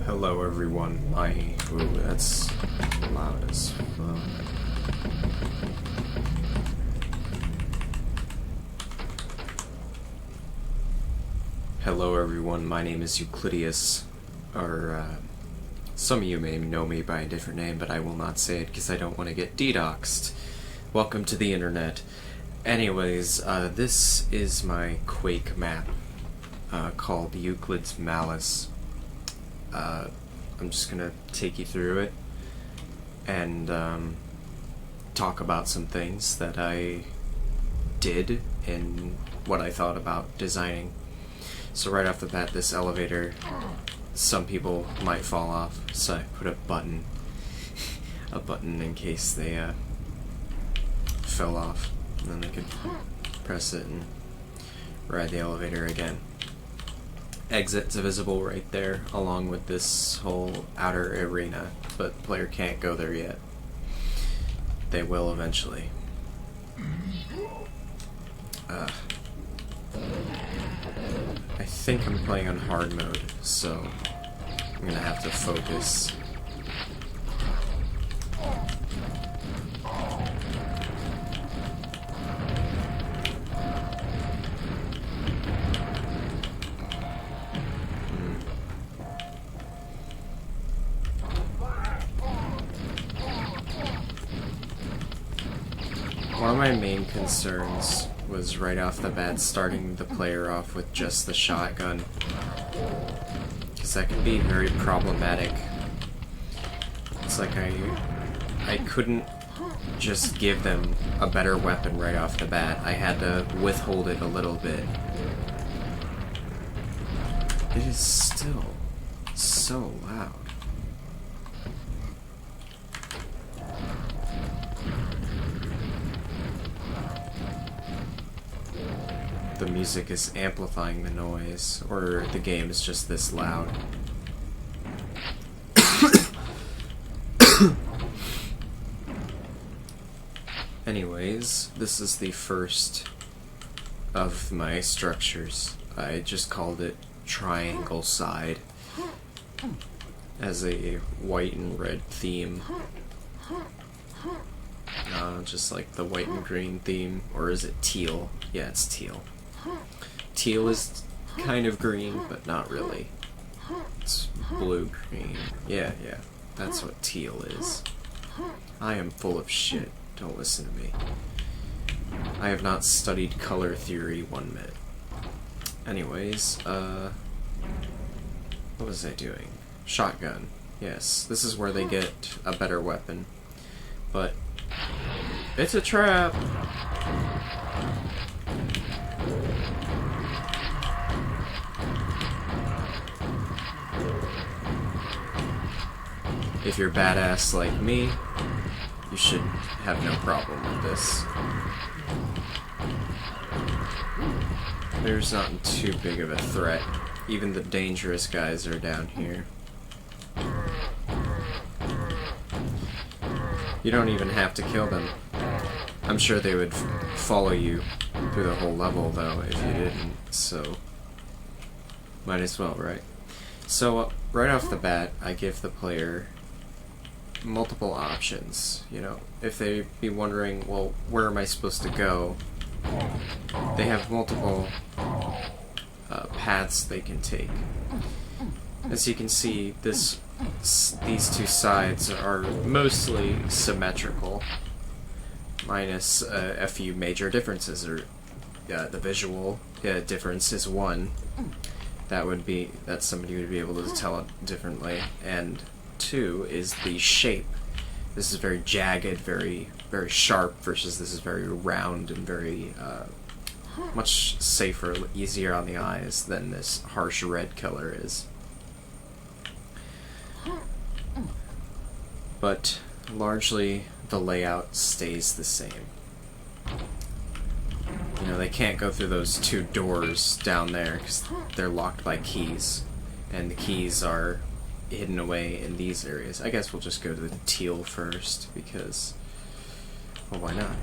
Hello everyone, ooh, that's loud as fuck. Hello everyone, my name is Euclidius, or some of you may know me by a different name, but I will not say it because I don't want to get DDoXed. Welcome to the internet. Anyways, this is my Quake map, called Euclid's Malice. I'm just gonna take you through it and talk about some things that I did and what I thought about designing. So right off the bat, this elevator, some people might fall off, so I put a button in case they fell off, and then they could press it and ride the elevator again. Exits visible right there, along with this whole outer arena, but the player can't go there yet. They will eventually. I think I'm playing on hard mode, so I'm gonna have to focus. One of my main concerns was right off the bat starting the player off with just the shotgun, because that can be very problematic. It's like I couldn't just give them a better weapon right off the bat. I had to withhold it a little bit. It is still so loud. The music is amplifying the noise, or the game is just this loud. Anyways, this is the first of my structures. I just called it Triangle Side, as a white and red theme. Just like the white and green theme, or is it teal? Yeah, it's teal. Teal is kind of green, but not really. It's blue-green. Yeah, that's what teal is. I am full of shit. Don't listen to me. I have not studied color theory 1 minute. Anyways, what was I doing? Shotgun. Yes, this is where they get a better weapon. But it's a trap! If you're badass like me, you should have no problem with this. There's not too big of a threat. Even the dangerous guys are down here. You don't even have to kill them. I'm sure they would follow you through the whole level, though, if you didn't, so might as well, right? So, right off the bat, I give the player multiple options. You know, if they be wondering, well, where am I supposed to go? They have multiple paths they can take. As you can see, these two sides are mostly symmetrical, minus a few major differences. Or the visual difference is one. That somebody would be able to tell it differently, and two is the shape. This is very jagged, very sharp, versus this is very round and very much safer, easier on the eyes than this harsh red color is. But largely the layout stays the same. You know, they can't go through those two doors down there because they're locked by keys, and the keys are hidden away in these areas. I guess we'll just go to the teal first, because, well, why not?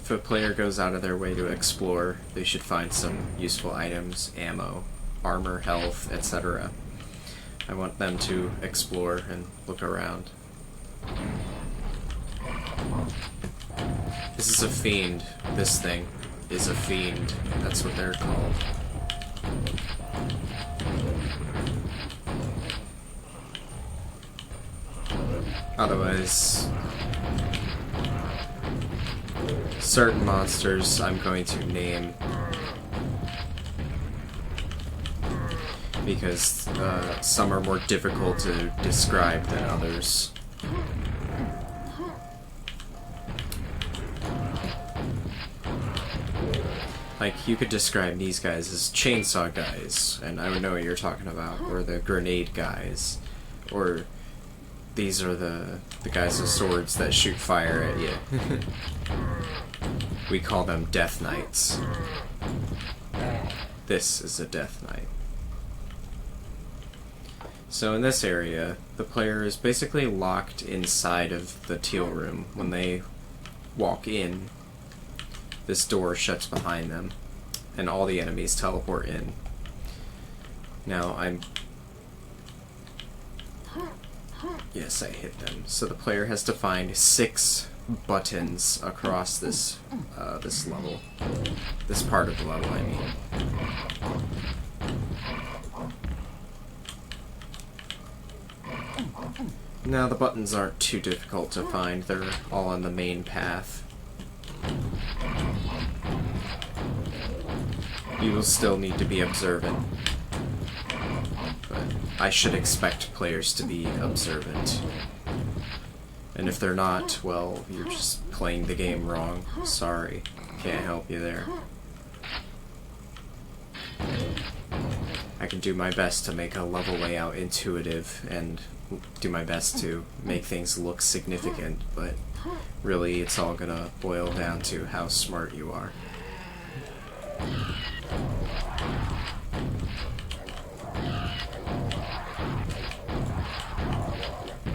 If a player goes out of their way to explore, they should find some useful items, ammo, armor, health, etc. I want them to explore and look around. This is a fiend. This thing is a fiend. That's what they're called. Otherwise, certain monsters I'm going to name because some are more difficult to describe than others. Like, you could describe these guys as chainsaw guys, and I would know what you're talking about, or the grenade guys, or these are the guys with swords that shoot fire at you. We call them Death Knights. This is a Death Knight. So in this area, the player is basically locked inside of the teal room. When they walk in, this door shuts behind them, and all the enemies teleport in. Now, yes, I hit them. So the player has to find 6 buttons across this this level. This part of the level, I mean. Now, the buttons aren't too difficult to find. They're all on the main path. You will still need to be observant. But I should expect players to be observant. And if they're not, well, you're just playing the game wrong. Sorry. Can't help you there. I can do my best to make a level layout intuitive and do my best to make things look significant, but really it's all gonna boil down to how smart you are.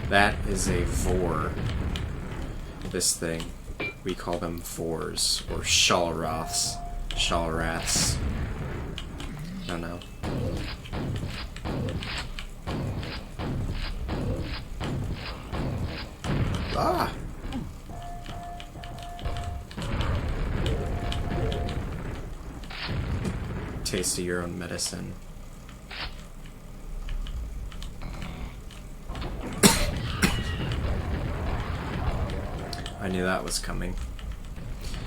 That is a vor. This thing. We call them vors, or Shalroths. Shalraths. I don't know. Ah! Taste of your own medicine. I knew that was coming.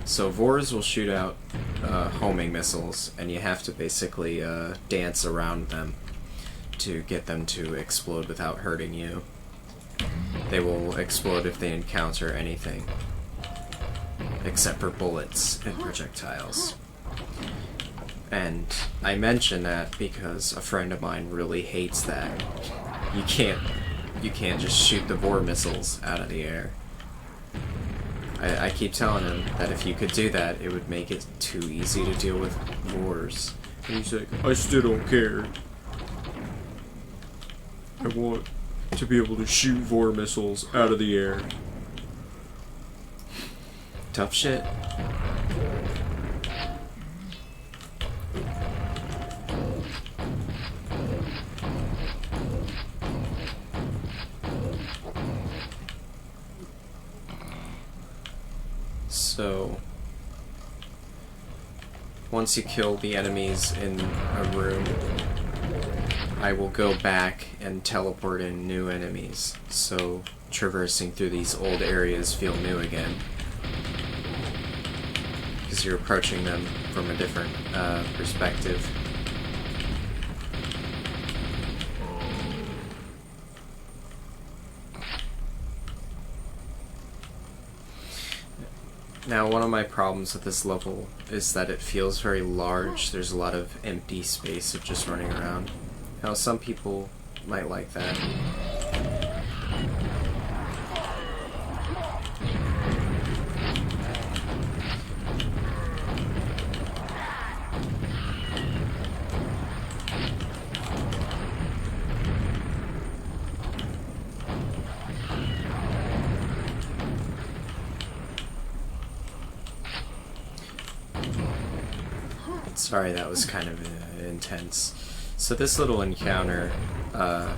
So Vors will shoot out homing missiles, and you have to basically dance around them to get them to explode without hurting you. They will explode if they encounter anything, except for bullets and projectiles. And I mention that because a friend of mine really hates that. You can't just shoot the Vor missiles out of the air. I keep telling him that if you could do that, it would make it too easy to deal with Vors. And he's like, I still don't care. I want to be able to shoot Vor missiles out of the air. Tough shit. So, once you kill the enemies in a room, I will go back and teleport in new enemies, so traversing through these old areas feel new again. Because you're approaching them from a different perspective. Now, one of my problems with this level is that it feels very large. There's a lot of empty space of just running around. Now, some people might like that. Sorry, that was kind of intense. So this little encounter, I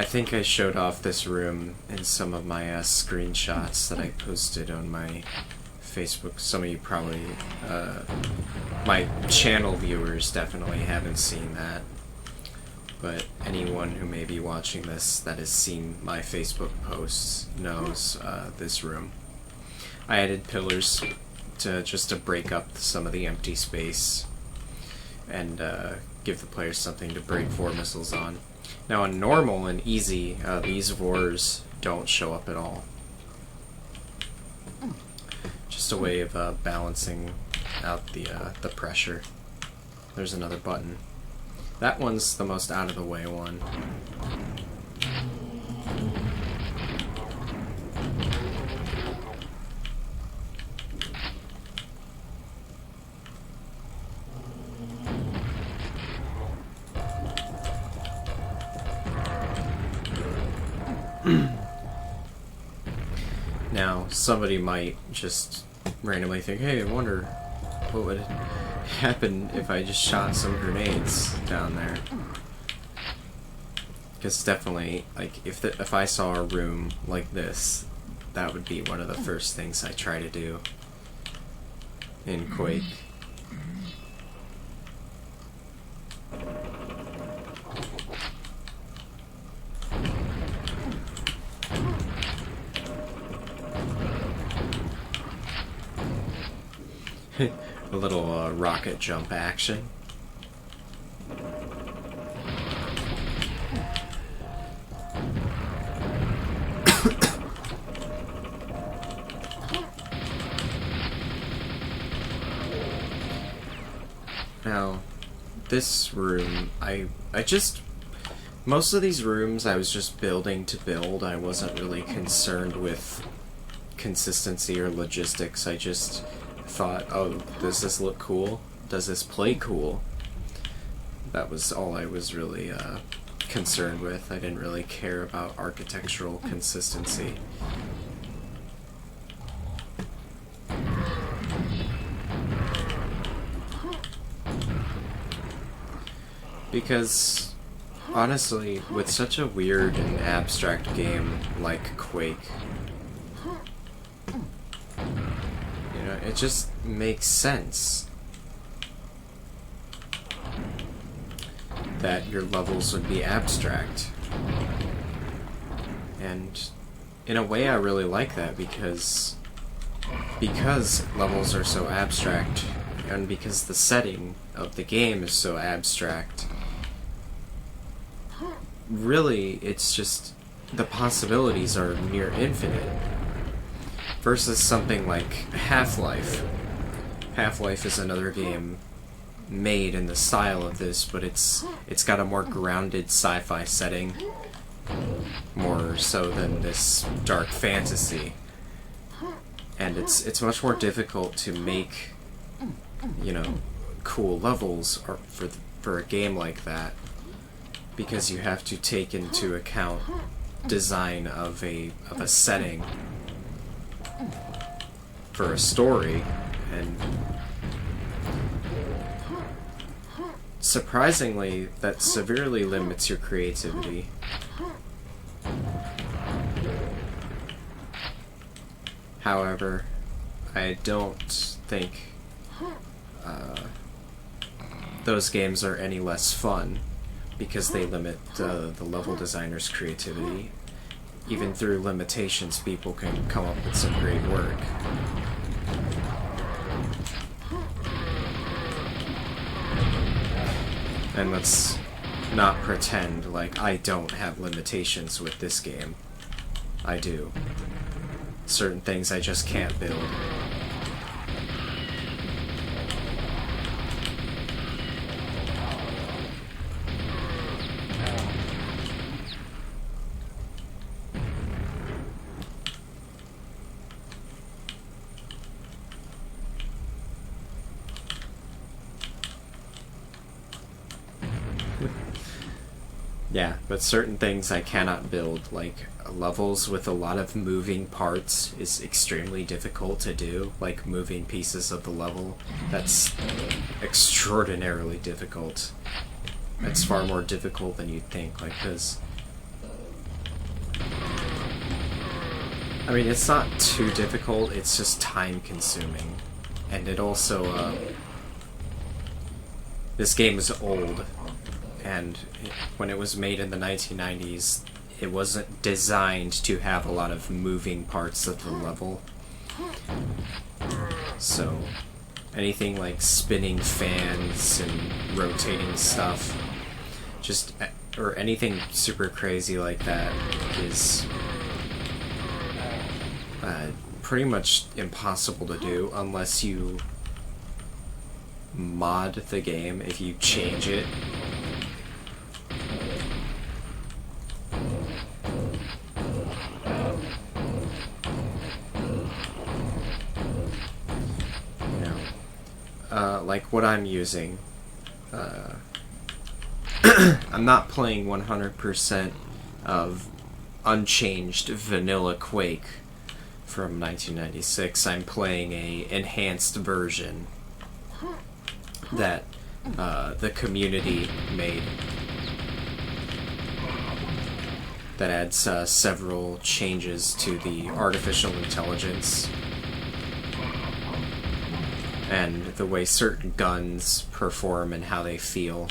think I showed off this room in some of my screenshots that I posted on my Facebook. Some of you probably, my channel viewers definitely haven't seen that. But anyone who may be watching this that has seen my Facebook posts knows this room. I added pillars just to break up some of the empty space and give the players something to break 4 missiles on. Now on normal and easy, these VORs don't show up at all. Just a way of balancing out the pressure. There's another button. That one's the most out of the way one. Now, somebody might just randomly think, hey, I wonder what would happen if I just shot some grenades down there. Because definitely, like, if I saw a room like this, that would be one of the first things I try to do in Quake. A little rocket jump action. Now, this room, most of these rooms I was just building to build. I wasn't really concerned with consistency or logistics. I just thought, oh, does this look cool? Does this play cool? That was all I was really concerned with. I didn't really care about architectural consistency. Because, honestly, with such a weird and abstract game like Quake, it just makes sense that your levels would be abstract. And in a way I really like that because levels are so abstract and because the setting of the game is so abstract, really it's just the possibilities are near infinite. Versus something like Half-Life. Half-Life is another game made in the style of this, but it's got a more grounded sci-fi setting, more so than this dark fantasy. And it's much more difficult to make, cool levels for a game like that, because you have to take into account design of a setting for a story, and surprisingly, that severely limits your creativity. However, I don't think those games are any less fun because they limit the level designer's creativity. Even through limitations, people can come up with some great work. And let's not pretend like I don't have limitations with this game. I do. Certain things I just can't build. Yeah, but certain things I cannot build, like levels with a lot of moving parts is extremely difficult to do, like moving pieces of the level. That's extraordinarily difficult. it's far more difficult than you'd think, like, because I mean, it's not too difficult, it's just time-consuming. And it also, this game is old, and when it was made in the 1990s, it wasn't designed to have a lot of moving parts of the level. So, anything like spinning fans and rotating stuff, or anything super crazy like that is pretty much impossible to do unless you mod the game, if you change it. Like what I'm using. I'm not playing 100% of unchanged vanilla Quake from 1996. I'm playing a enhanced version that the community made that adds several changes to the artificial intelligence and the way certain guns perform and how they feel.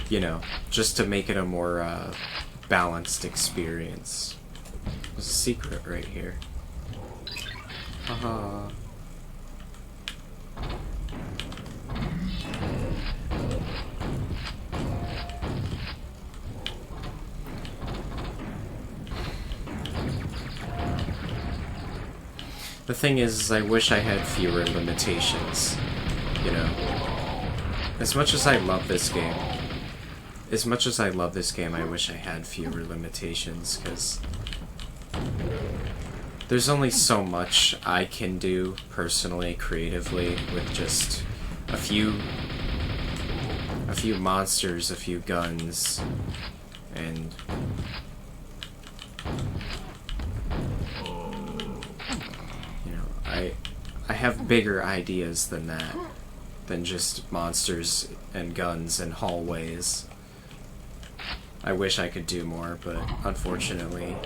You know, just to make it a more balanced experience. There's a secret right here. Haha. The thing is I wish I had fewer limitations, you know. As much as I love this game, I wish I had fewer limitations, because there's only so much I can do personally, creatively, with just a few monsters, a few guns, and I have bigger ideas than that, than just monsters and guns and hallways. I wish I could do more, but unfortunately,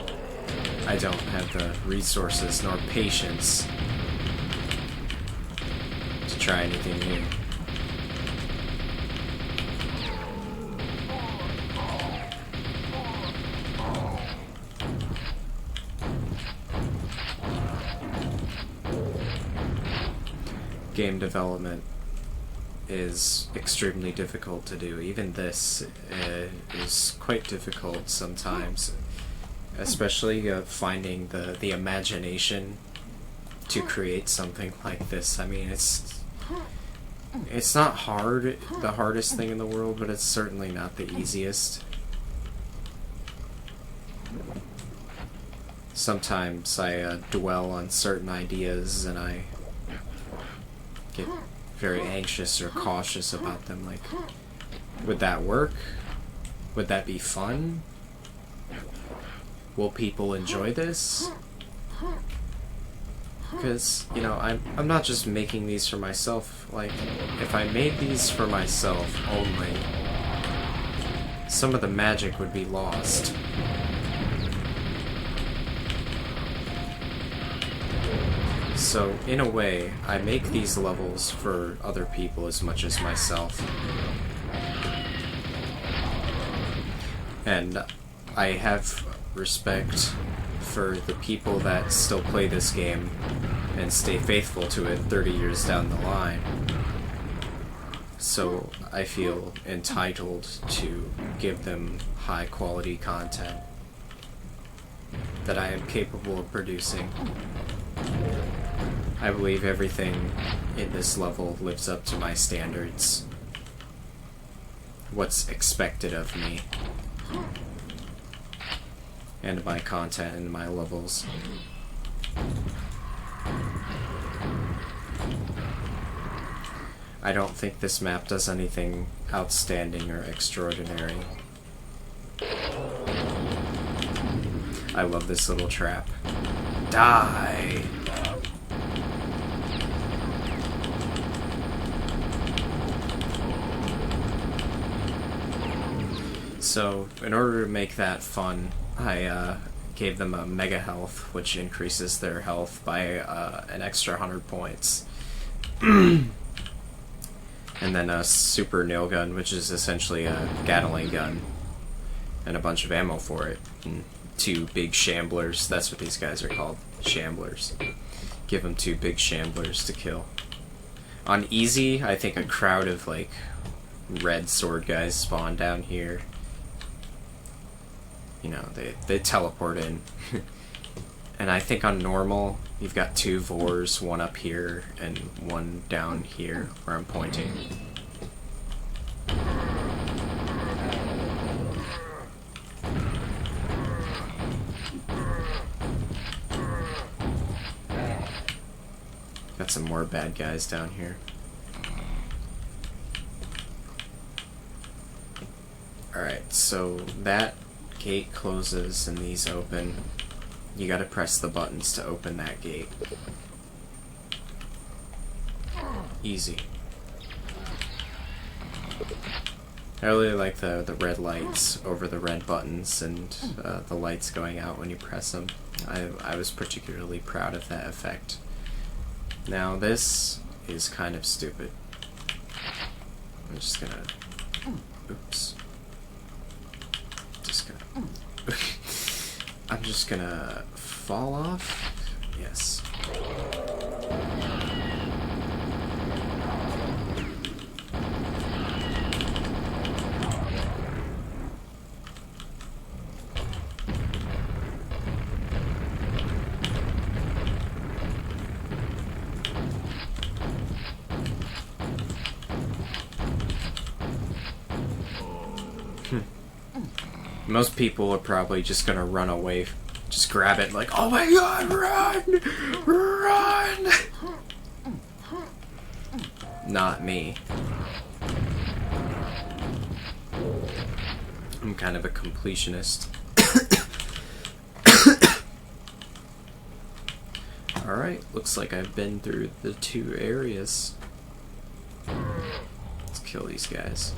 I don't have the resources nor patience to try anything new. Game development is extremely difficult to do. Even this is quite difficult sometimes, especially finding the imagination to create something like this. I mean, it's not the hardest thing in the world, but it's certainly not the easiest. Sometimes I dwell on certain ideas and I get very anxious or cautious about them, like, would that work? Would that be fun? Will people enjoy this? Because, you know, I'm not just making these for myself. Like, if I made these for myself only, some of the magic would be lost. So, in a way, I make these levels for other people as much as myself. And I have respect for the people that still play this game and stay faithful to it 30 years down the line. So, I feel entitled to give them high-quality content that I am capable of producing. I believe everything in this level lives up to my standards. What's expected of me. And my content and my levels. I don't think this map does anything outstanding or extraordinary. I love this little trap. Die! So, in order to make that fun, I gave them a mega health, which increases their health by an extra 100 points. And then a super nail gun, which is essentially a Gatling gun, and a bunch of ammo for it. And 2 big shamblers, that's what these guys are called, shamblers. Give them 2 big shamblers to kill. On easy, I think a crowd of, like, red sword guys spawn down here. You know, they teleport in. And I think on normal, you've got 2 Vors, one up here and one down here where I'm pointing. Got some more bad guys down here. Alright, so that gate closes and these open. You gotta press the buttons to open that gate. Easy. I really like the red lights over the red buttons and the lights going out when you press them. I was particularly proud of that effect. Now this is kind of stupid. I'm just gonna... Oops. I'm just gonna fall off. Yes. Most people are probably just gonna run away, just grab it like, oh my god, run! Run! Not me. I'm kind of a completionist. Alright, looks like I've been through the 2 areas. Let's kill these guys.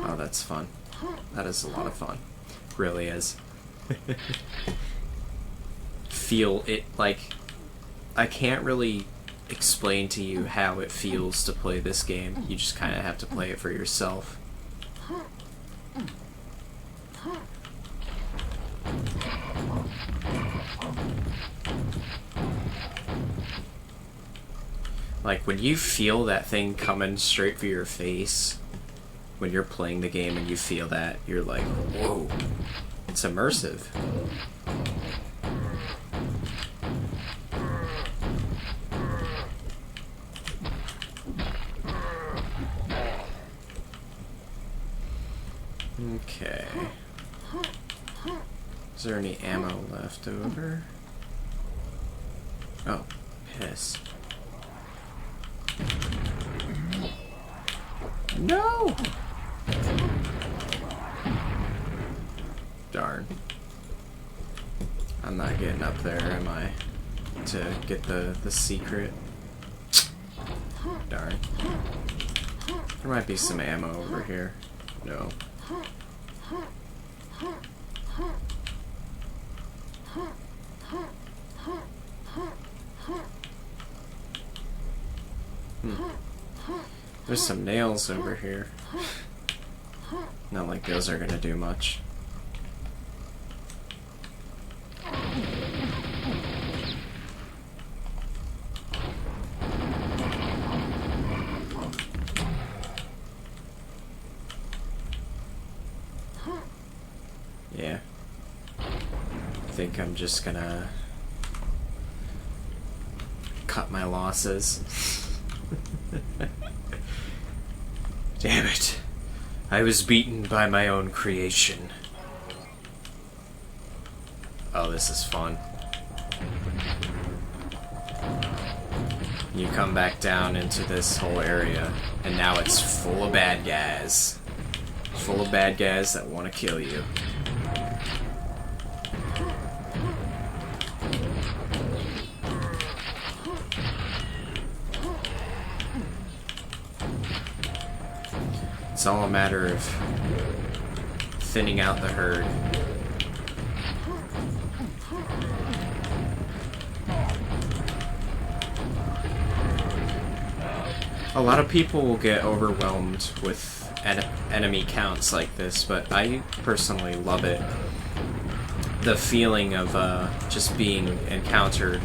Oh, that's fun. That is a lot of fun. Really is. Feel it, like, I can't really explain to you how it feels to play this game. You just kind of have to play it for yourself. Like, when you feel that thing coming straight for your face, when you're playing the game and you feel that, you're like, whoa, it's immersive. Okay. Is there any ammo left over? Oh, piss. No! Darn. I'm not getting up there, am I? To get the secret. Darn. There might be some ammo over here. No. There's some nails over here. Not like those are gonna do much. think I'm just gonna cut my losses. Damn it. I was beaten by my own creation. Oh, this is fun. You come back down into this whole area, and now it's full of bad guys. Full of bad guys that want to kill you. It's all a matter of thinning out the herd. A lot of people will get overwhelmed with enemy counts like this, but I personally love it. The feeling of just being encountered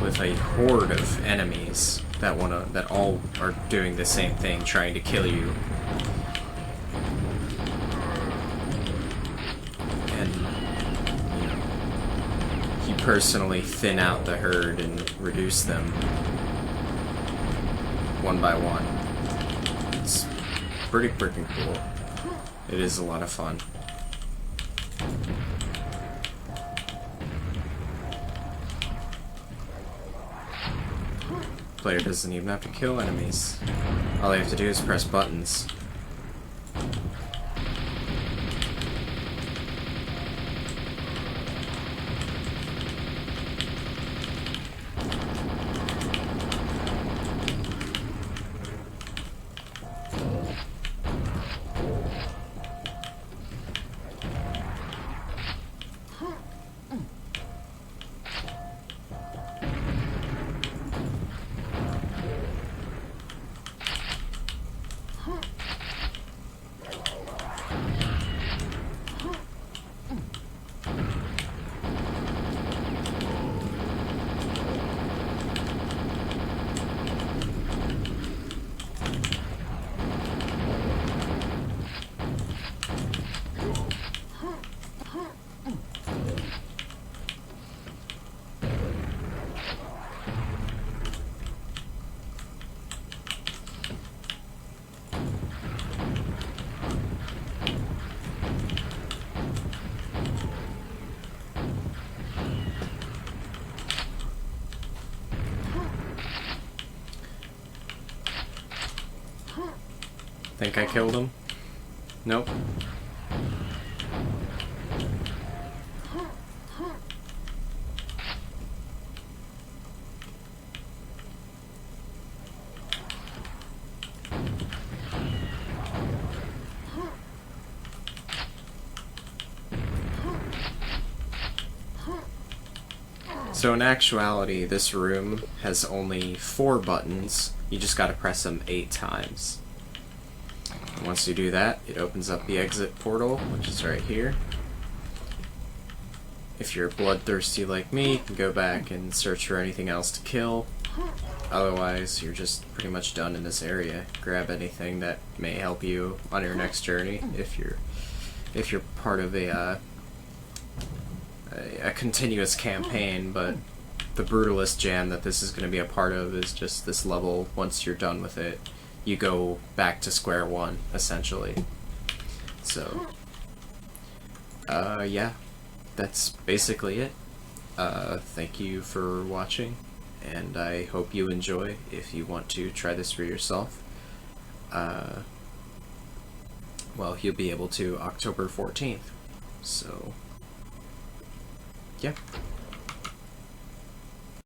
with a horde of enemies that all are doing the same thing, trying to kill you. And you personally thin out the herd and reduce them one by one. It's pretty freaking cool. It is a lot of fun. Player doesn't even have to kill enemies. All they have to do is press buttons. Think I killed him? Nope. So in actuality, this room has only 4 buttons. You just gotta press them 8 times. And once you do that, it opens up the exit portal, which is right here. If you're bloodthirsty like me, you can go back and search for anything else to kill. Otherwise, you're just pretty much done in this area. Grab anything that may help you on your next journey if you're part of a continuous campaign, but the Brutalist Jam that this is going to be a part of is just this level. Once you're done with it, you go back to square one, essentially. So, yeah, that's basically it. Thank you for watching, and I hope you enjoy. If you want to try this for yourself, well, you'll be able to October 14th. So, yeah.